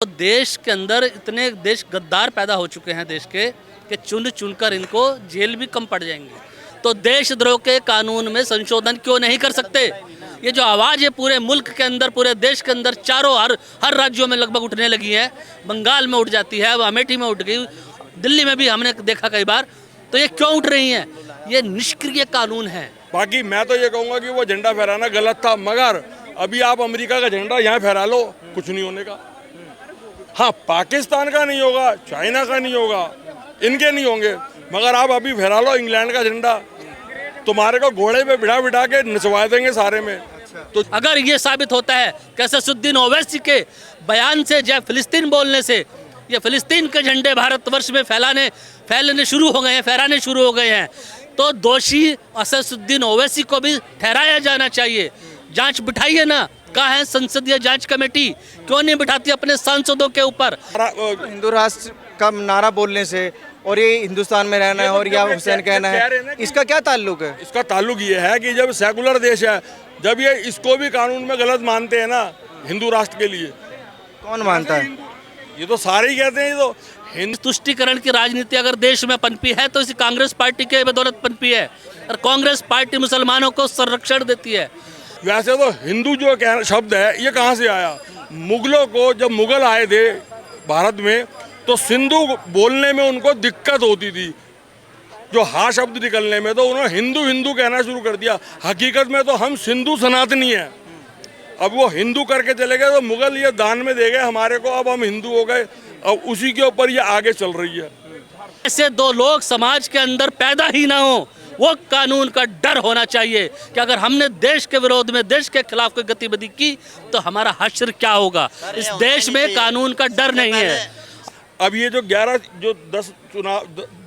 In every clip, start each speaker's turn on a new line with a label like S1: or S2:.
S1: तो देश के अंदर इतने देश गद्दार पैदा हो चुके हैं देश के कि चुन चुनकर इनको जेल भी कम पड़ जाएंगे। तो देशद्रोह के कानून में संशोधन क्यों नहीं कर सकते? ये जो आवाज़ है पूरे मुल्क के अंदर, पूरे देश के अंदर, चारों हर राज्यों में लगभग उठने लगी है। बंगाल में उठ जाती है, अमेठी में उठ गई, दिल्ली में भी हमने देखा कई बार। तो ये क्यों उठ रही हैं? ये निष्क्रिय कानून है।
S2: बाकी मैं तो ये कहूँगा कि वो झंडा फहराना गलत था, मगर अभी आप अमेरिका का झंडा यहाँ फहरा लो, कुछ नहीं होने का। हाँ, पाकिस्तान का नहीं होगा, चाइना का नहीं होगा, इनके नहीं होंगे, मगर आप अभी फहरा लो इंग्लैंड का झंडा, तुम्हारे को घोड़े पे बिठा बिठा के नचवा देंगे सारे में।
S1: तो अगर ये साबित होता है कि असदुद्दीन ओवैसी के बयान से, या फिलिस्तीन बोलने से, ये फिलिस्तीन के झंडे भारतवर्ष में फैलने शुरू हो गए हैं, फहराने शुरू हो गए हैं, तो दोषी असदुद्दीन ओवैसी को भी ठहराया जाना चाहिए। जांच बिठाइए ना, कहाँ है संसदीय जांच कमेटी? क्यों नहीं बिठाती अपने सांसदों के ऊपर?
S3: हिंदू राष्ट्र का नारा बोलने से और ये हिंदुस्तान में रहना है और या हुसैन कहना है, इसका क्या ताल्लुक है?
S2: इसका ताल्लुक ये है कि जब सेकुलर देश है, जब ये इसको भी कानून में गलत मानते हैं ना हिंदू राष्ट्र के लिए।
S3: कौन मानता है?
S2: ये तो सारे ही कहते हैं। ये तो
S1: हिंदू तुष्टीकरण की राजनीति अगर देश में पनपी है तो इसी कांग्रेस पार्टी के बदौलत पनपी है, और कांग्रेस पार्टी मुसलमानों को संरक्षण देती है।
S2: वैसे तो हिंदू जो शब्द है ये कहाँ से आया? मुगलों को जब मुगल आए थे भारत में तो सिंधु बोलने में उनको दिक्कत होती थी, जो हा शब्द निकलने में, तो उन्होंने हिंदू हिंदू कहना शुरू कर दिया। हकीकत में तो हम सिंधु सनातनी हैं। अब वो हिंदू करके चले गए तो मुगल ये दान में दे गए हमारे को, अब हम हिंदू हो गए, अब उसी के ऊपर ये आगे चल रही है।
S1: ऐसे दो लोग समाज के अंदर पैदा ही ना हो, वो कानून का डर होना चाहिए कि अगर हमने देश के विरोध में, देश के खिलाफ कोई गतिविधि की तो हमारा हश्र क्या होगा। इस देश में कानून का डर नहीं है।
S2: अब ये जो 10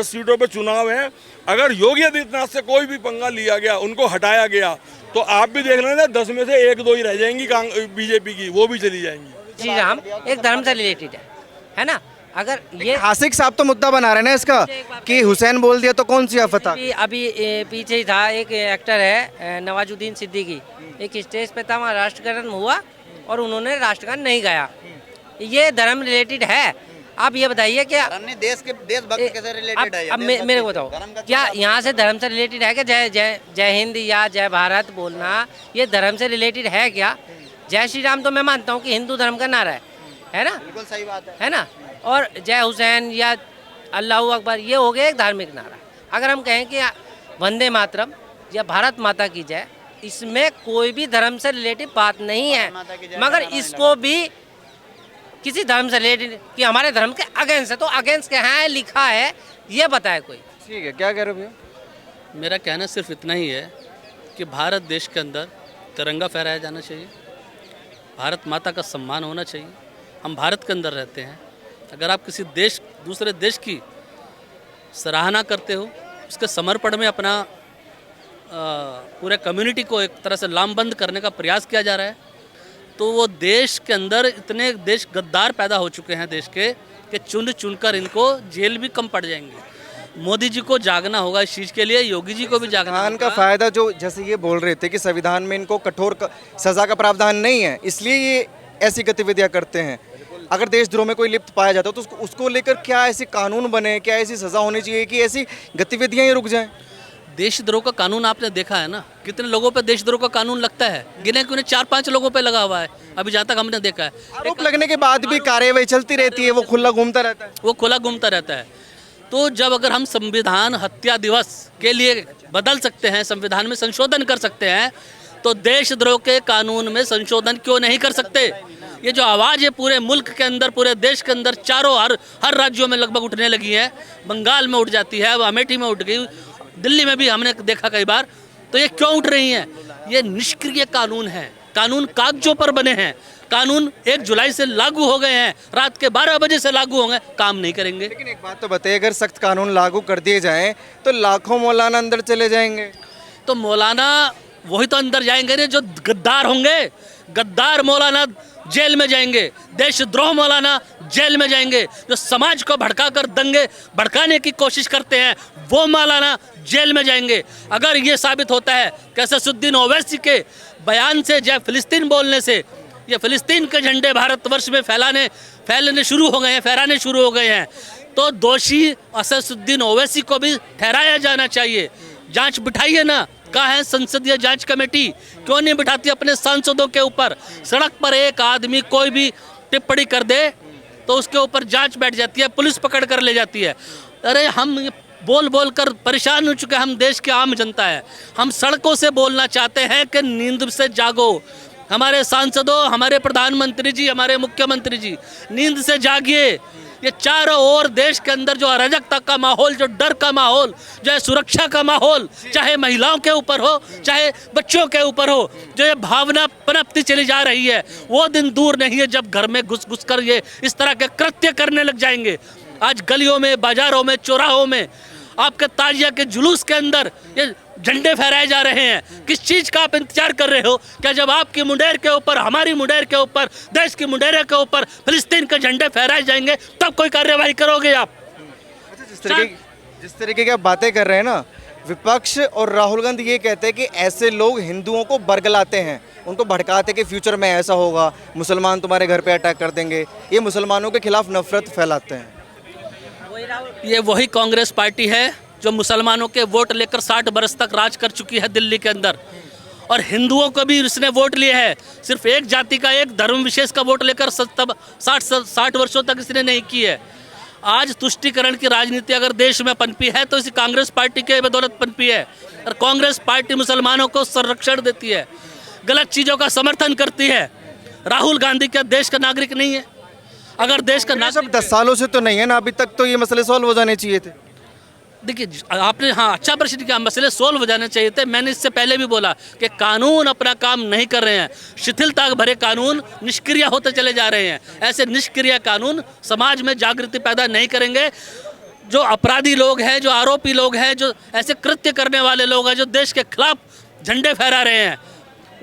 S2: सीटों पे चुनाव है, अगर योगी आदित्यनाथ से कोई भी पंगा लिया गया, उनको हटाया गया, तो आप भी देख लेना 10 में से 1-2 ही रह जाएंगी बीजेपी की, वो भी चली जाएंगी।
S4: श्री राम एक धर्म से रिलेटेड है ना। अगर ये
S3: आसिक साहब तो मुद्दा बना रहे हैं ना इसका कि हुसैन बोल दिया तो कौन सी आफत आ?
S4: अभी पीछे ही था, एक एक्टर है नवाजुद्दीन सिद्दीकी, एक स्टेज पे था, वहाँ राष्ट्रगान हुआ और उन्होंने राष्ट्रगान नहीं गाया। ये धर्म रिलेटेड है। आप ये बताइए कि
S3: देशभक्त कैसे रिलेटेड है?
S4: अब मेरे को बताओ, क्या यहाँ से धर्म से रिलेटेड है कि जय हिंद या जय भारत बोलना ये धर्म से रिलेटेड है क्या? जय श्री राम तो मैं मानता हूँ कि हिंदू धर्म का नारा है ना,
S3: बिल्कुल सही बात
S4: है ना। और जय हुसैन या अल्लाहू अकबर ये हो गया एक धार्मिक नारा। अगर हम कहें कि वंदे मातरम या भारत माता की जय, इसमें कोई भी धर्म से रिलेटेड बात नहीं है, मगर इसको भी किसी धर्म से रिलेटेड कि हमारे धर्म के अगेंस्ट है, तो अगेंस्ट क्या है लिखा है ये बताए कोई।
S3: ठीक है, क्या कह रहे हो भैया?
S1: मेरा कहना सिर्फ इतना ही है कि भारत देश के अंदर तिरंगा फहराया जाना चाहिए, भारत माता का सम्मान होना चाहिए। हम भारत के अंदर रहते हैं। अगर आप किसी दूसरे देश की सराहना करते हो, उसके समर्पण में अपना पूरे कम्युनिटी को एक तरह से लामबंद करने का प्रयास किया जा रहा है, तो वो देश के अंदर इतने देश गद्दार पैदा हो चुके हैं देश के कि चुन चुनकर इनको जेल भी कम पड़ जाएंगे। मोदी जी को जागना होगा इस चीज़ के लिए, योगी जी को भी जागना होगा।
S3: संविधान का फायदा, जो जैसे ये बोल रहे थे कि संविधान में इनको कठोर सजा का प्रावधान नहीं है, इसलिए ये ऐसी गतिविधियां करते हैं। अगर देशद्रोह में कोई लिप्त पाया जाता है तो उसको लेकर क्या ऐसे कानून बने, क्या ऐसी सजा होनी चाहिए कि ऐसी गतिविधियां ही रुक जाएं?
S1: देशद्रोह का कानून आपने देखा है ना, कितने लोगों पे देशद्रोह का कानून लगता है? गिने चुने 4-5 लोगों पे लगा हुआ है अभी जहाँ तक हमने देखा है।
S3: आरोप लगने के बाद भी कार्यवाही चलती रहती है, वो खुला घूमता रहता है।
S1: वो खुला घूमता रहता है। तो जब अगर हम संविधान हत्या दिवस के लिए बदल सकते हैं, संविधान में संशोधन कर सकते हैं, तो देशद्रोह के कानून में संशोधन क्यों नहीं कर सकते? ये जो आवाज़ है पूरे मुल्क के अंदर, पूरे देश के अंदर, चारों हर राज्यों में लगभग उठने लगी है। बंगाल में उठ जाती है, अमेठी में उठ गई, दिल्ली में भी हमने देखा कई बार। तो ये क्यों उठ रही हैं? ये निष्क्रिय कानून है। कानून कागजों पर बने हैं, कानून 1 जुलाई से लागू हो गए हैं, रात के 12 बजे से लागू होंगे, काम नहीं करेंगे।
S3: लेकिन एक बात तो बताइए, अगर सख्त कानून लागू कर दिए जाएं तो लाखों मौलाना अंदर चले जाएंगे।
S1: तो मौलाना वही तो अंदर जाएंगे ना जो गद्दार होंगे। गद्दार मौलाना जेल में जाएंगे, देशद्रोह मौलाना जेल में जाएंगे, जो समाज को भड़काकर दंगे भड़काने की कोशिश करते हैं वो मौलाना जेल में जाएंगे। अगर ये साबित होता है कि असदुद्दीन ओवैसी के बयान से, या फिलिस्तीन बोलने से, ये फ़िलिस्तीन के झंडे भारतवर्ष में फैलने शुरू हो गए हैं, फहराने शुरू हो गए हैं, तो दोषी असदुद्दीन ओवैसी को भी ठहराया जाना चाहिए। जांच बिठाइए ना, कहाँ है संसदीय जांच कमेटी? क्यों नहीं बिठाती अपने सांसदों के ऊपर? सड़क पर एक आदमी कोई भी टिप्पणी कर दे तो उसके ऊपर जांच बैठ जाती है, पुलिस पकड़ कर ले जाती है। अरे हम बोल बोल कर परेशान हो चुके हैं, हम देश के आम जनता है। हम सड़कों से बोलना चाहते हैं कि नींद से जागो। हमारे सांसदों, हमारे प्रधानमंत्री जी, हमारे मुख्यमंत्री जी, नींद से जागिए। ये चारों ओर देश के अंदर जो अराजकता का माहौल, जो डर का माहौल, जो है सुरक्षा का माहौल, चाहे महिलाओं के ऊपर हो, चाहे बच्चों के ऊपर हो, जो ये भावना पनपती चली जा रही है, वो दिन दूर नहीं है जब घर में घुस घुस कर ये इस तरह के कृत्य करने लग जाएंगे। आज गलियों में, बाजारों में, चौराहों में, आपके ताजिया के जुलूस के अंदर ये झंडे फहराए जा रहे हैं। किस चीज़ का आप इंतजार कर रहे हो? क्या जब आपकी मुंडेर के ऊपर, हमारी मुंडेर के ऊपर, देश की मुंडेर के ऊपर फिलिस्तीन के झंडे फहराए जाएंगे तब कोई कार्यवाही करोगे आप?
S3: जिस तरीके की आप बातें कर रहे हैं ना, विपक्ष और राहुल गांधी ये कहते हैं कि ऐसे लोग हिंदुओं को बरगलाते हैं, उनको भड़काते हैं कि फ्यूचर में ऐसा होगा, मुसलमान तुम्हारे घर पे अटैक कर देंगे। ये मुसलमानों के खिलाफ नफरत फैलाते हैं।
S1: ये वही कांग्रेस पार्टी है जो मुसलमानों के वोट लेकर 60 बरस तक राज कर चुकी है दिल्ली के अंदर, और हिंदुओं को भी इसने वोट लिए है। सिर्फ एक जाति का, एक धर्म विशेष का वोट लेकर 60 वर्षों तक इसने नहीं की है। आज तुष्टीकरण की राजनीति अगर देश में पनपी है तो इसी कांग्रेस पार्टी के बदौलत पनपी है। और कांग्रेस पार्टी मुसलमानों को संरक्षण देती है, गलत चीज़ों का समर्थन करती है। राहुल गांधी क्या देश का नागरिक नहीं है? अगर देश का
S3: सब 10 सालों से तो नहीं है ना, अभी तक तो ये मसले सॉल्व हो जाने चाहिए थे।
S1: देखिए, आपने अच्छा प्रश्न किया, मसले सोल्व हो जाने चाहिए थे। मैंने इससे पहले भी बोला कि कानून अपना काम नहीं कर रहे हैं, शिथिलता भरे कानून निष्क्रिय होते चले जा रहे हैं। ऐसे निष्क्रिय कानून समाज में जागृति पैदा नहीं करेंगे। जो अपराधी लोग हैं, जो आरोपी लोग हैं, जो ऐसे कृत्य करने वाले लोग हैं, जो देश के खिलाफ झंडे फहरा रहे हैं,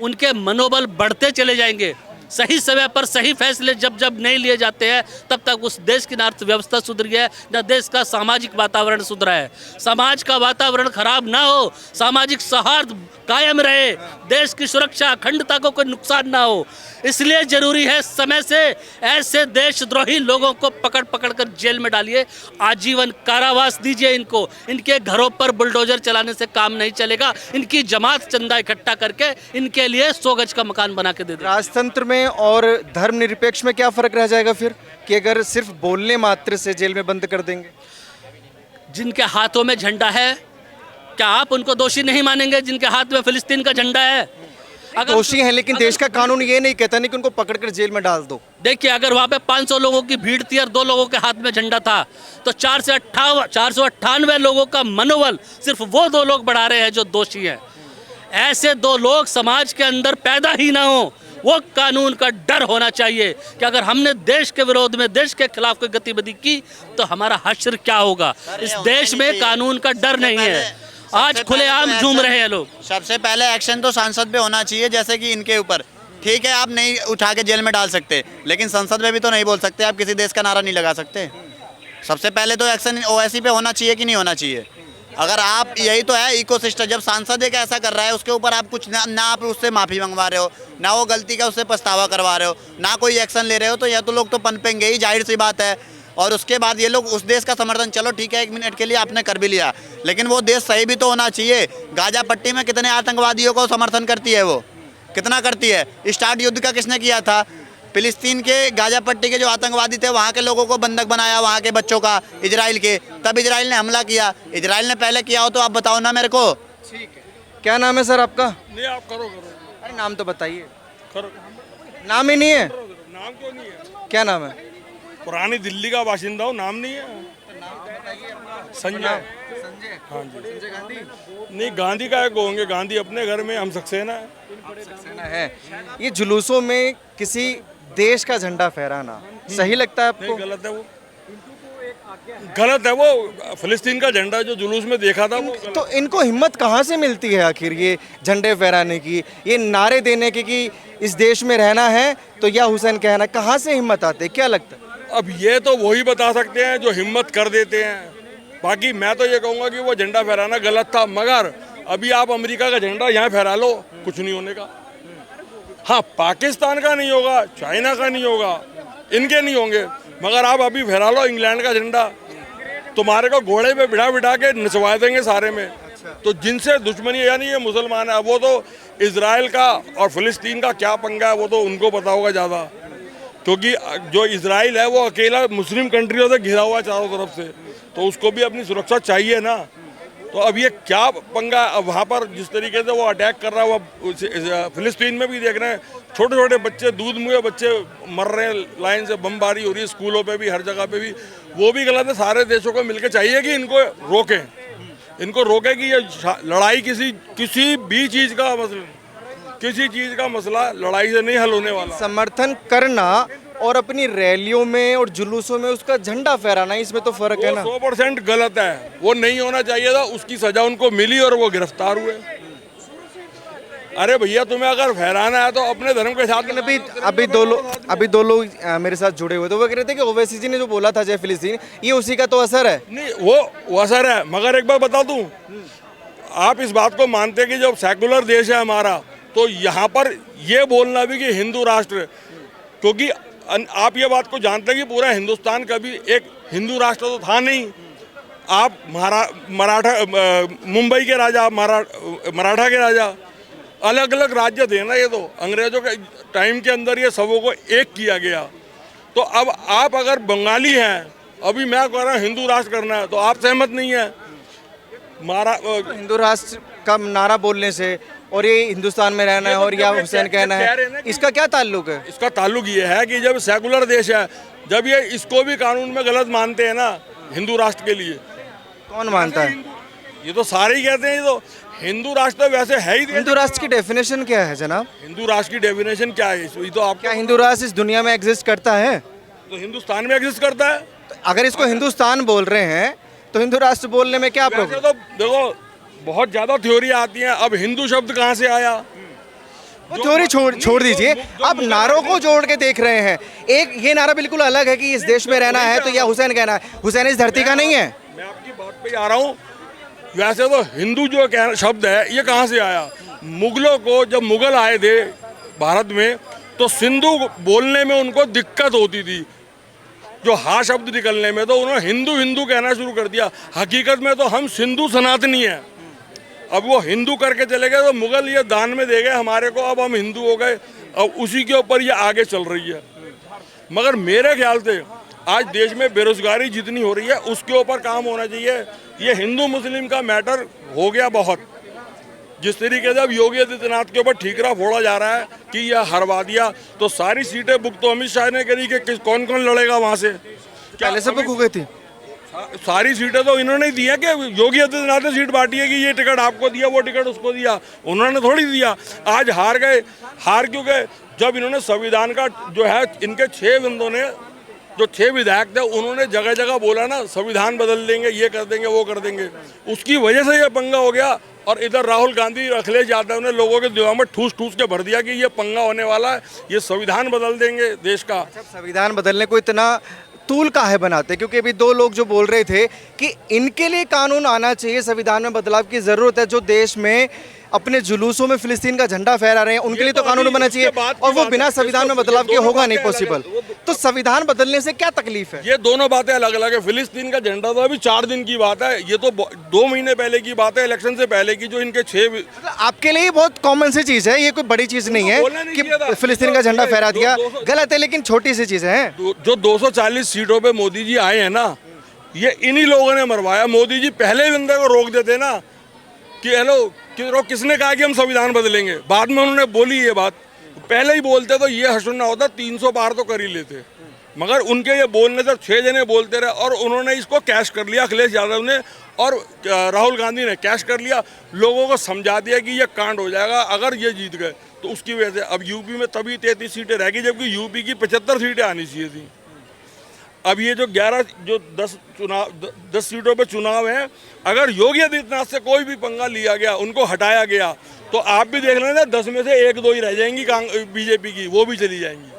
S1: उनके मनोबल बढ़ते चले जाएंगे। सही समय पर सही फैसले जब जब नहीं लिए जाते हैं तब तक उस देश की अर्थव्यवस्था सुधरी है, न देश का सामाजिक वातावरण सुधरा है। समाज का वातावरण खराब ना हो, सामाजिक सौहार्द कायम रहे, देश की सुरक्षा अखंडता को कोई नुकसान ना हो, इसलिए जरूरी है समय से ऐसे देशद्रोही लोगों को पकड़ पकड़ कर जेल में डालिए, आजीवन कारावास दीजिए इनको। इनके घरों पर बुलडोजर चलाने से काम नहीं चलेगा। इनकी जमात चंदा इकट्ठा करके इनके लिए 100 गज का मकान बना के दे दे।
S3: राजतंत्र में और धर्मनिरपेक्ष में क्या फर्क रह जाएगा फिर, कि अगर सिर्फ बोलने मात्र से जेल में बंद कर देंगे?
S1: जिनके हाथों में झंडा है, क्या आप उनको दोषी नहीं मानेंगे? जिनके हाथ में फिलिस्तीन का झंडा है, अगर
S3: दोषी हैं, लेकिन देश का कानून ये नहीं कहता नहीं कि उनको पकड़कर जेल में डाल दो।
S1: देखिए, अगर वहाँ पे 500 लोगों की भीड़ थी और 2 लोगों के हाथ में झंडा था, तो 498 लोगों का मनोबल सिर्फ वो 2 लोग बढ़ा रहे हैं जो दोषी हैं। ऐसे 2 लोग समाज के अंदर पैदा ही ना हो, वो कानून का डर होना चाहिए कि अगर हमने देश के विरोध में, देश के खिलाफ कोई गतिविधि की तो हमारा हश्र क्या होगा। इस देश में कानून का डर नहीं है। आज खुलेआम झूम रहे हैं लोग।
S5: सबसे पहले एक्शन तो सांसद पे होना चाहिए, जैसे कि इनके ऊपर। ठीक है, आप नहीं उठा के जेल में डाल सकते, लेकिन संसद में भी तो नहीं बोल सकते, आप किसी देश का नारा नहीं लगा सकते। सबसे पहले तो एक्शन ओवैसी पे होना चाहिए कि नहीं होना चाहिए। अगर आप, यही तो है इकोसिस्टम, जब सांसद एक ऐसा कर रहा है उसके ऊपर आप कुछ ना आप उससे माफ़ी मंगवा रहे हो, ना वो गलती का उससे पछतावा करवा रहे हो, ना कोई एक्शन ले रहे हो, तो यह तो लोग तो पनपेंगे ही, जाहिर सी बात है। और उसके बाद ये लोग उस देश का समर्थन, चलो ठीक है 1 मिनट के लिए आपने कर भी लिया, लेकिन वो देश सही भी तो होना चाहिए। गाजा पट्टी में कितने आतंकवादियों को समर्थन करती है, वो कितना करती है? स्टार्ट युद्ध का किसने किया था? फिलिस्तीन के गाजा पट्टी के जो आतंकवादी थे, वहाँ के लोगों को बंधक बनाया, वहाँ के बच्चों का, इजराइल के। तब इजराइल ने हमला किया। इजराइल ने पहले किया हो तो आप बताओ ना मेरे को।
S3: ठीक है, क्या नाम है सर आपका?
S2: नहीं, आप करो।
S3: अरे नाम तो बताइए।
S2: करो।
S3: नाम ही नहीं है?
S2: नाम क्यों नहीं है?
S3: क्या नाम है?
S2: पुरानी दिल्ली का बाशिंदा हूँ, नाम नहीं है। संजय। हाँ जी।
S3: संजय गांधी?
S2: नहीं, गांधी का होंगे, गांधी अपने घर में, हम सक्सेना है।
S3: सक्सेना है। ये जुलूसों में किसी देश का झंडा फहराना सही लगता है आपको?
S2: गलत है वो, गलत है वो। फिलिस्तीन का झंडा जो जुलूस में देखा था वो
S3: तो इनको हिम्मत कहाँ से मिलती है आखिर ये झंडे फहराने की, ये नारे देने की कि इस देश में रहना है तो या हुसैन कहना? कहाँ से हिम्मत आती है, क्या लगता है?
S2: अब ये तो वही बता सकते हैं जो हिम्मत कर देते हैं। बाकी मैं तो ये कहूँगा कि वो झंडा फहराना गलत था, मगर अभी आप अमेरिका का झंडा यहाँ फहरा लो, कुछ नहीं होने का। हाँ, पाकिस्तान का नहीं होगा, चाइना का नहीं होगा, इनके नहीं होंगे, मगर आप अभी फहरा लो इंग्लैंड का झंडा, तुम्हारे को घोड़े पे बिठा बिठा के नचवा देंगे सारे में। तो जिनसे दुश्मनी, यानी ये मुसलमान है, वो तो इजराइल का और फिलिस्तीन का क्या पंगा है वो तो उनको पता होगा ज़्यादा, क्योंकि जो इजराइल है वो अकेला मुस्लिम कंट्रियों से घिरा हुआ है चारों तरफ से, तो उसको भी अपनी सुरक्षा चाहिए ना। तो अब ये क्या पंगा, अब वहाँ पर जिस तरीके से वो अटैक कर रहा है, वो फिलिस्तीन में भी देख रहे हैं, छोटे छोटे बच्चे, दूध मुँहे बच्चे मर रहे हैं, लाइन से बमबारी हो रही है स्कूलों पे भी, हर जगह पे भी, वो भी गलत है। सारे देशों को मिलकर चाहिए कि इनको रोकें, इनको रोकें कि ये लड़ाई किसी भी चीज़ का मसला, किसी चीज़ का मसला लड़ाई से नहीं हल होने वाला।
S3: समर्थन करना और अपनी रैलियों में और जुलूसों में उसका झंडा फहराना, इसमें तो फर्क है ना।
S2: 100% गलत है, वो नहीं होना चाहिए था, उसकी सजा उनको मिली और वो गिरफ्तार हुए। अरे भैया, तुम्हें अगर फहराना है तो अपने धर्म के साथ।
S3: अभी दो लोग मेरे साथ जुड़े हुए थे, वो कह रहे थे कि ओवैसी जी ने जो बोला था जय फिलिस्तीन, ये उसी का तो असर है।
S2: नहीं, वो असर है, मगर एक बार बता दूं, आप इस बात को मानते कि जब सेकुलर देश है हमारा, तो यहाँ पर ये बोलना भी कि हिंदू राष्ट्र, क्योंकि आप ये बात को जानते हैं कि पूरा हिंदुस्तान कभी एक हिंदू राष्ट्र तो था नहीं। आप मराठा, मुंबई के राजा, मराठा के राजा, अलग अलग राज्य थे ना, ये तो अंग्रेजों के टाइम के अंदर ये सबों को एक किया गया। तो अब आप अगर बंगाली हैं, अभी मैं कह रहा हूँ हिंदू राष्ट्र करना है, तो आप सहमत नहीं है।
S3: हिंदू राष्ट्र का नारा बोलने से और ये हिंदुस्तान में रहना है और या हुसैन कहना है, इसका क्या ताल्लुक है?
S2: इसका ताल्लुक ये है कि जब सेकुलर देश है, जब ये इसको भी कानून में गलत मानते हैं ना हिंदू राष्ट्र के लिए।
S3: कौन मानता है?
S2: ये तो सारे ही कहते हैं, ये तो हिंदू राष्ट्र तो वैसे है ही।
S3: हिंदू राष्ट्र की डेफिनेशन क्या है जनाब?
S2: हिंदू राष्ट्र की डेफिनेशन क्या है? ये तो आप,
S3: क्या हिंदू राष्ट्र इस दुनिया में एग्जिस्ट करता है?
S2: तो हिंदुस्तान में एग्जिस्ट करता है।
S3: तो अगर इसको हिंदुस्तान बोल रहे हैं तो हिंदू राष्ट्र बोलने में क्या
S2: वैसे
S3: प्रॉब्लम?
S2: तो देखो, बहुत ज्यादा थ्योरी आती हैं। अब हिंदू शब्द कहाँ से आया?
S3: वो थ्योरी छोड़ दीजिए, अब नारों को जोड़ के देख रहे हैं। एक ये नारा बिल्कुल अलग है कि इस देश में रहना है तो या हुसैन कहना है। हुसैन इस धरती का नहीं है।
S2: मैं आपकी बात पे आ रहा हूँ। वैसे तो हिंदू जो शब्द है ये कहाँ से आया? मुगलों को जब मुगल आए थे भारत में, तो सिंधु बोलने में उनको दिक्कत होती थी, जो हा शब्द निकलने में, तो उन्होंने हिंदू हिंदू कहना शुरू कर दिया। हकीकत में तो हम सिंधु सनातनी हैं। अब वो हिंदू करके चले गए, तो मुगल ये दान में दे गए हमारे को, अब हम हिंदू हो गए। अब उसी के ऊपर ये आगे चल रही है। मगर मेरे ख्याल से आज देश में बेरोजगारी जितनी हो रही है, उसके ऊपर काम होना चाहिए। ये हिंदू मुस्लिम का मैटर हो गया बहुत। जिस तरीके से अब योगी आदित्यनाथ के ऊपर ठीकरा फोड़ा जा रहा है कि यह हरवा दिया, तो सारी सीटें बुक तो अमित शाह ने करी कि कौन कौन लड़ेगा वहाँ से।
S3: पहले से बुक हो गई थी
S2: सारी सीटें तो इन्होंने ही दी है कि योगी आदित्यनाथ ने सीट बांटी है कि ये टिकट आपको दिया, वो टिकट उसको दिया। उन्होंने थोड़ी दिया। आज हार गए। हार क्यों गए? जब इन्होंने संविधान का जो है, इनके 6 बंदों ने, जो 6 विधायक थे, उन्होंने जगह जगह बोला ना संविधान बदल देंगे, ये कर देंगे, वो कर देंगे। उसकी वजह से ये पंगा हो गया। और इधर राहुल गांधी, अखिलेश यादव ने लोगों के दिमाग में ठूस ठूस के भर दिया कि ये पंगा होने वाला है, ये संविधान बदल देंगे देश का।
S3: संविधान बदलने को इतना तूल काहे बनाते? क्योंकि अभी 2 लोग जो बोल रहे थे कि इनके लिए कानून आना चाहिए, संविधान में बदलाव की जरूरत है। जो देश में अपने जुलूसों में फिलिस्तीन का झंडा फहरा रहे हैं, उनके लिए तो कानून बनना चाहिए, और वो बिना संविधान में बदलाव के होगा नहीं पॉसिबल। तो संविधान बदलने से क्या तकलीफ है?
S2: ये दोनों बातें अलग अलग है। फिलिस्तीन का झंडा तो अभी 4 दिन की बात है, ये तो 2 महीने पहले की बात है, इलेक्शन से पहले की। जो इनके 6
S3: आपके लिए बहुत कॉमन सी चीज है, ये कोई बड़ी चीज नहीं है कि फिलिस्तीन का झंडा फहरा दिया। गलत है, लेकिन छोटी सी चीज है।
S2: जो 240 सीटों पे मोदी जी आए हैं ना, ये इन्हीं लोगों ने मरवाया। मोदी जी पहले ही बंदे को रोक देते ना कि हेलो, किसने कहा कि हम संविधान बदलेंगे? बाद में उन्होंने बोली ये बात। पहले ही बोलते तो ये हशुन्ना होता, 300 पार तो कर ही लेते। मगर उनके ये बोलने से 6 जने बोलते रहे, और उन्होंने इसको कैश कर लिया। अखिलेश यादव ने और राहुल गांधी ने कैश कर लिया। लोगों को समझा दिया कि ये कांड हो जाएगा अगर ये जीत गए। तो उसकी वजह से अब यूपी में तभी 33 सीटें रह गई, जबकि यूपी की 75 सीटें आनी चाहिए थी। अब ये जो 10 सीटों पे चुनाव है, अगर योगी आदित्यनाथ से कोई भी पंगा लिया गया, उनको हटाया गया, तो आप भी देख लेना 10 में से 1-2 ही रह जाएंगी बीजेपी की, वो भी चली जाएंगी।